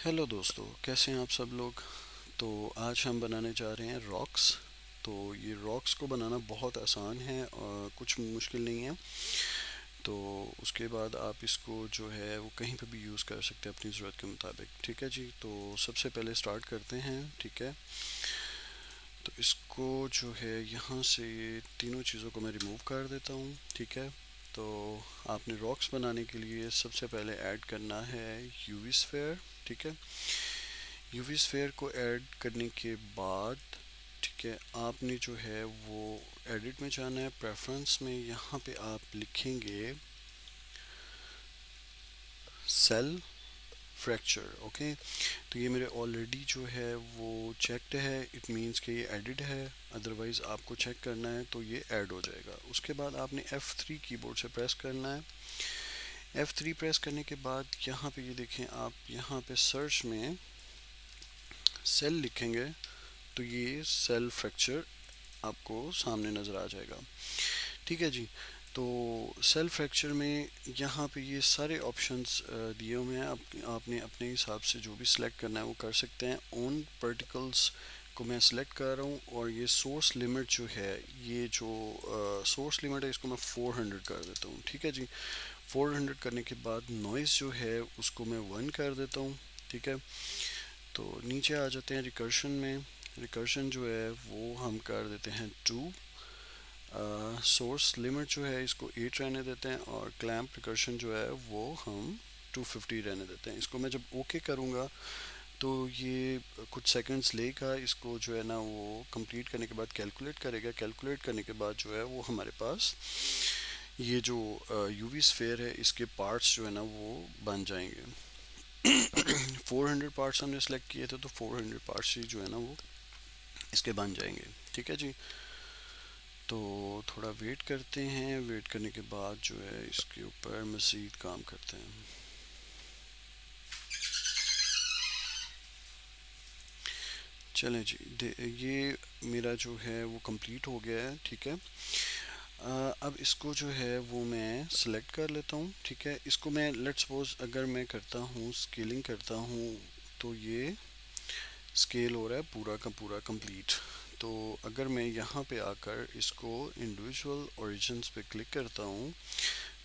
Hello दोस्तों, कैसे हैं आप सब लोग। तो आज हम बनाने जा रहे हैं रॉक्स। तो ये रॉक्स को बनाना बहुत आसान है और कुछ मुश्किल नहीं है। तो उसके बाद आप इसको जो है वो कहीं पे भी यूज़ कर सकते हैं अपनी ज़रूरत के मुताबिक। ठीक है जी, तो सबसे पहले स्टार्ट करते हैं। ठीक है, तो इसको जो है यहाँ से ये तीनों चीज़ों को मैं रिमूव कर देता हूँ। ठीक है, तो आपने रॉक्स बनाने के लिए सबसे पहले ऐड करना है यूवी स्फेयर। ठीक है, यूवी स्फेयर को ऐड करने के बाद ठीक है, आपने जो है वो एडिट में जाना है, प्रेफरेंस में यहाँ पे आप लिखेंगे सेल फ्रैक्चर। ओके, तो ये मेरे ऑलरेडी जो है वो चेक्ड है, इट मींस कि ये एडिड है। अदरवाइज़ आपको चेक करना है तो ये ऐड हो जाएगा। उसके बाद आपने F3 कीबोर्ड से प्रेस करना है। F3 प्रेस करने के बाद यहाँ पे ये देखें, आप यहाँ पे सर्च में सेल लिखेंगे तो ये सेल फ्रैक्चर आपको सामने नज़र आ जाएगा। ठीक है जी, तो सेल फ्रैक्चर में यहाँ पे ये सारे ऑप्शंस दिए हुए हैं। आपने अपने हिसाब से जो भी सिलेक्ट करना है वो कर सकते हैं। ऑन पार्टिकल्स को मैं सिलेक्ट कर रहा हूँ और ये सोर्स लिमिट जो है, ये जो सोर्स लिमिट है इसको मैं 400 कर देता हूँ। ठीक है जी, 400 करने के बाद नॉइज़ जो है उसको मैं 1 कर देता हूँ। ठीक है, तो नीचे आ जाते हैं रिकर्शन में। रिकर्शन जो है वो हम कर देते हैं 2। सोर्स लिमिट जो है इसको 8 रहने देते हैं और क्लैंप रिकर्शन जो है वो हम 250 रहने देते हैं। इसको मैं जब ओके करूँगा तो ये कुछ सेकंड्स लेगा, इसको जो है ना वो कंप्लीट करने के बाद कैलकुलेट करेगा। कैलकुलेट करने के बाद जो है वो हमारे पास ये जो यूवी स्फेयर है इसके पार्ट्स जो है ना वो बन जाएंगे। 400 पार्ट्स हमने सेलेक्ट किए थे तो 400 पार्ट्स ही जो है ना वो इसके बन जाएंगे। ठीक है जी, तो थोड़ा वेट करते हैं। वेट करने के बाद जो है इसके ऊपर मज़ीद काम करते हैं। चलें जी, ये मेरा जो है वो कंप्लीट हो गया है। ठीक है, अब इसको जो है वो मैं सिलेक्ट कर लेता हूँ। ठीक है, इसको मैं लेट्स सपोज अगर मैं करता हूँ स्केलिंग करता हूँ तो ये स्केल हो रहा है पूरा का पूरा कंप्लीट। तो अगर मैं यहाँ पे आकर इसको इंडिविजुअल ओरिजिन्स पे क्लिक करता हूँ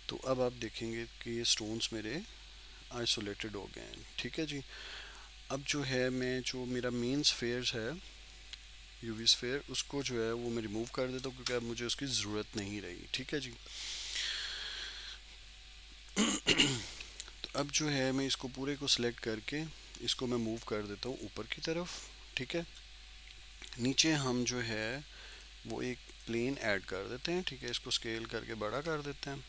तो अब आप देखेंगे कि ये स्टोन्स मेरे आइसोलेटेड हो गए हैं। ठीक है जी, अब जो है मैं जो मेरा मेन स्फेयर है यूवी स्फेयर उसको जो है वो मैं रिमूव कर देता हूँ क्योंकि अब मुझे उसकी ज़रूरत नहीं रही। ठीक है जी, तो अब जो है मैं इसको पूरे को सिलेक्ट करके इसको मैं मूव कर देता हूँ ऊपर की तरफ। ठीक है, नीचे हम जो है वो एक प्लेन ऐड कर देते हैं। ठीक है, इसको स्केल करके बड़ा कर देते हैं।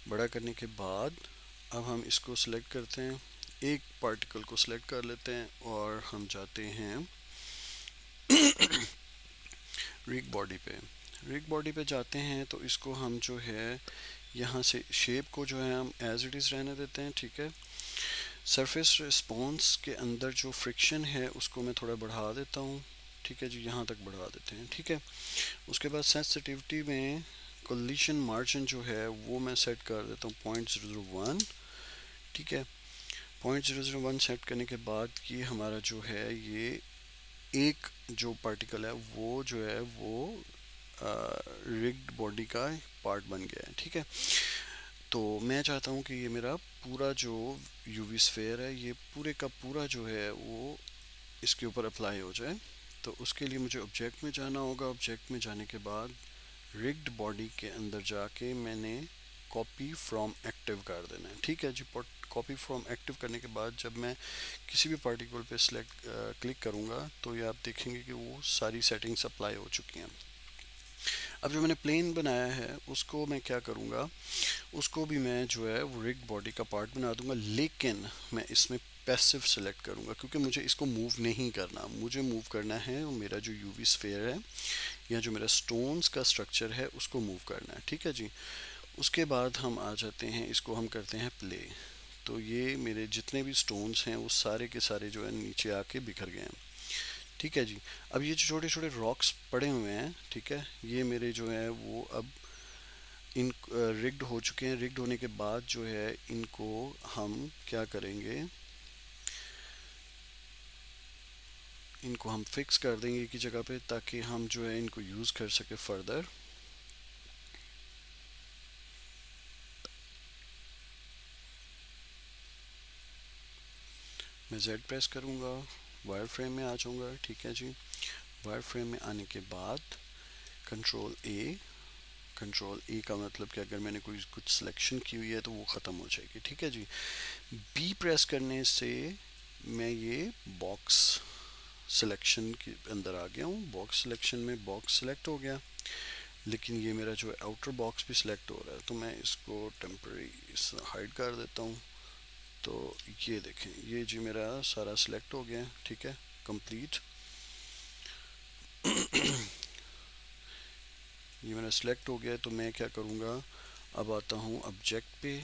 बड़ा करने के बाद अब हम इसको सिलेक्ट करते हैं, एक पार्टिकल को सिलेक्ट कर लेते हैं और हम जाते हैं रिग बॉडी पे। रिग बॉडी पे जाते हैं तो इसको हम जो है यहाँ से शेप को जो है हम एज इट इज़ रहने देते हैं। ठीक है, सरफेस रिस्पॉन्स के अंदर जो फ्रिक्शन है उसको मैं थोड़ा बढ़ा देता हूँ। ठीक है जी, यहाँ तक बढ़ा देते हैं। ठीक है, उसके बाद सेंसिटिविटी में कोलिशन मार्जिन जो है वो मैं सेट कर देता हूँ 0.001। ठीक है, 0.001 सेट करने के बाद ये हमारा जो है ये एक जो पार्टिकल है वो जो है वो रिग्ड बॉडी का पार्ट बन गया है। ठीक है, तो मैं चाहता हूँ कि ये मेरा पूरा जो यूवी स्फेयर है ये पूरे का पूरा जो है वो इसके ऊपर अप्लाई हो जाए। तो उसके लिए मुझे ऑब्जेक्ट में जाना होगा। ऑब्जेक्ट में जाने के बाद रिग्ड बॉडी के अंदर जाके मैंने कॉपी फ्रॉम एक्टिव कर देना है। ठीक है जी, कॉपी फ्रॉम एक्टिव करने के बाद जब मैं किसी भी पार्टिकल पे सिलेक्ट क्लिक करूँगा तो ये आप देखेंगे कि वो सारी सेटिंग्स अप्लाई हो चुकी हैं। अब जो मैंने प्लेन बनाया है उसको मैं क्या करूँगा, उसको भी मैं जो है वो रिग बॉडी का पार्ट बना दूंगा, लेकिन मैं इसमें पैसिव सेलेक्ट करूँगा क्योंकि मुझे इसको मूव नहीं करना। मुझे मूव करना है वो मेरा जो यूवी स्फेयर है या जो मेरा स्टोन्स का स्ट्रक्चर है उसको मूव करना है। ठीक है जी, उसके बाद हम आ जाते हैं, इसको हम करते हैं प्ले। तो ये मेरे जितने भी स्टोन्स हैं वो सारे के सारे जो है नीचे आके बिखर गए हैं। ठीक है जी, अब ये जो छोटे छोटे रॉक्स पड़े हुए हैं, ठीक है, ये मेरे जो है वो अब इन रिग्ड हो चुके हैं। रिग्ड होने के बाद जो है इनको हम क्या करेंगे, इनको हम फिक्स कर देंगे एक ही जगह पे, ताकि हम जो है इनको यूज़ कर सके फर्दर। मैं Z प्रेस करूँगा, वायर फ्रेम में आ जाऊँगा, ठीक है जी। वायर फ्रेम में आने के बाद कंट्रोल ए का मतलब कि अगर मैंने कोई कुछ सिलेक्शन की हुई है तो वो ख़त्म हो जाएगी, ठीक है जी। बी प्रेस करने से मैं ये बॉक्स सिलेक्शन के अंदर आ गया हूँ। बॉक्स सिलेक्शन में बॉक्स सिलेक्ट हो गया, लेकिन ये मेरा जो आउटर बॉक्स भी सिलेक्ट हो रहा है, तो मैं इसको टेम्परेरी हाइड कर देता हूँ। तो ये देखें, ये जी मेरा सारा सिलेक्ट हो गया, ठीक है, कंप्लीट। ये मेरा सिलेक्ट हो गया, तो मैं क्या करूँगा, अब आता हूँ ऑब्जेक्ट पे,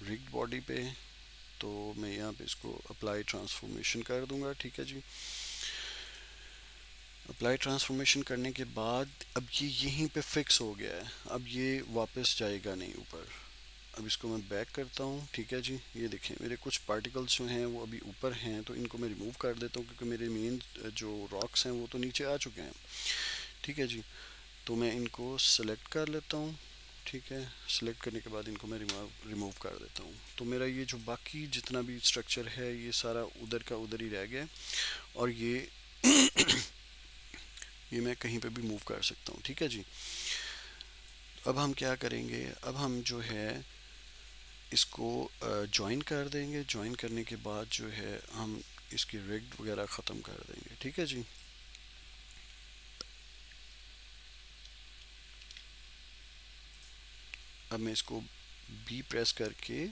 रिग्ड बॉडी पे। तो मैं यहाँ पे इसको अप्लाई ट्रांसफॉर्मेशन कर दूंगा, ठीक है जी। अप्लाई ट्रांसफॉर्मेशन करने के बाद अब ये यहीं पे फिक्स हो गया है, अब ये वापस जाएगा नहीं ऊपर। अब इसको मैं बैक करता हूँ, ठीक है जी। ये देखें मेरे कुछ पार्टिकल्स जो हैं वो अभी ऊपर हैं, तो इनको मैं रिमूव कर देता हूँ, क्योंकि मेरे मेन जो रॉक्स हैं वो तो नीचे आ चुके हैं, ठीक है जी। तो मैं इनको सेलेक्ट कर लेता हूँ, ठीक है। सेलेक्ट करने के बाद इनको मैं रिमूव कर देता हूँ। तो मेरा ये जो बाकी जितना भी स्ट्रक्चर है ये सारा उधर का उधर ही रह गया, और ये मैं कहीं पे भी मूव कर सकता हूँ, ठीक है जी। अब हम क्या करेंगे, अब हम जो है इसको ज्वाइन कर देंगे। ज्वाइन करने के बाद जो है हम इसकी रिग वगैरह ख़त्म कर देंगे, ठीक है जी। अब मैं इसको बी प्रेस करके,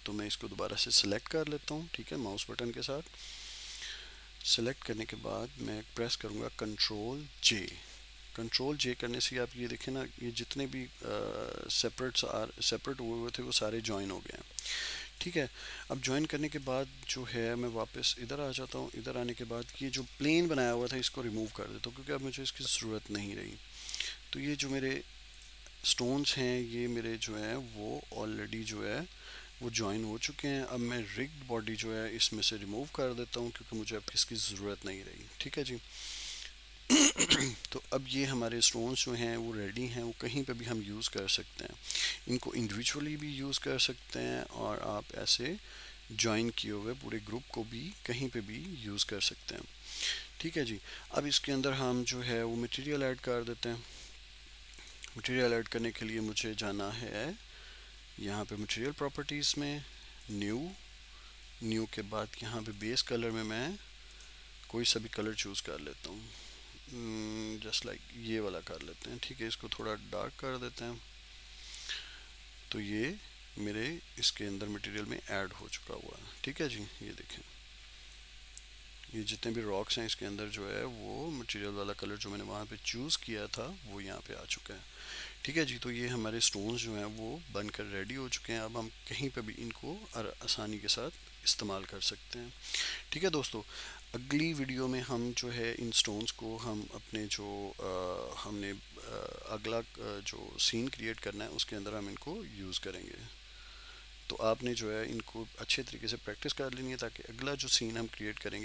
तो मैं इसको दोबारा से सिलेक्ट कर लेता हूँ, ठीक है, माउस बटन के साथ। सेलेक्ट करने के बाद मैं प्रेस करूँगा कंट्रोल जे करने से आप ये देखें ना, ये जितने भी सेपरेट हुए हुए थे वो सारे ज्वाइन हो गए हैं, ठीक है। अब ज्वाइन करने के बाद जो है मैं वापस इधर आ जाता हूँ। इधर आने के बाद ये जो प्लेन बनाया हुआ था इसको रिमूव कर देता हूँ, क्योंकि अब मुझे इसकी ज़रूरत नहीं रही। तो ये जो मेरे स्टोन्स हैं ये मेरे जो है वो ऑलरेडी जो है वो ज्वाइन हो चुके हैं। अब मैं रिग्ड बॉडी जो है इसमें से रिमूव कर देता हूँ, क्योंकि मुझे अब इसकी ज़रूरत नहीं रही, ठीक है जी। तो अब ये हमारे स्टोन्स जो हैं वो रेडी हैं, वो कहीं पे भी हम यूज़ कर सकते हैं। इनको इंडिविजुअली भी यूज़ कर सकते हैं, और आप ऐसे ज्वाइन किए हुए पूरे ग्रुप को भी कहीं पे भी यूज़ कर सकते हैं, ठीक है जी। अब इसके अंदर हम जो है वो मटेरियल ऐड कर देते हैं। मटेरियल ऐड करने के लिए मुझे जाना है यहाँ पे मटेरियल प्रॉपर्टीज़ में, न्यू के बाद यहाँ पे बेस कलर में मैं कोई सा भी कलर चूज़ कर लेता हूँ, जस्ट लाइक ये वाला कर लेते हैं, ठीक है। इसको थोड़ा डार्क कर देते हैं, तो ये मेरे इसके अंदर मटेरियल में ऐड हो चुका हुआ है, ठीक है जी। ये देखें, ये जितने भी रॉक्स हैं इसके अंदर जो है वो मटेरियल वाला कलर जो मैंने वहाँ पे चूज़ किया था वो यहाँ पे आ चुका है, ठीक है जी। तो ये हमारे स्टोन्स जो हैं वो बनकर रेडी हो चुके हैं। अब हम कहीं पे भी इनको आसानी के साथ इस्तेमाल कर सकते हैं, ठीक है दोस्तों। अगली वीडियो में हम जो है इन स्टोन्स को हम अपने जो हमने अगला जो सीन क्रिएट करना है उसके अंदर हम इनको यूज़ करेंगे। तो आपने जो है इनको अच्छे तरीके से प्रैक्टिस कर लेनी है, ताकि अगला जो सीन हम क्रिएट करेंगे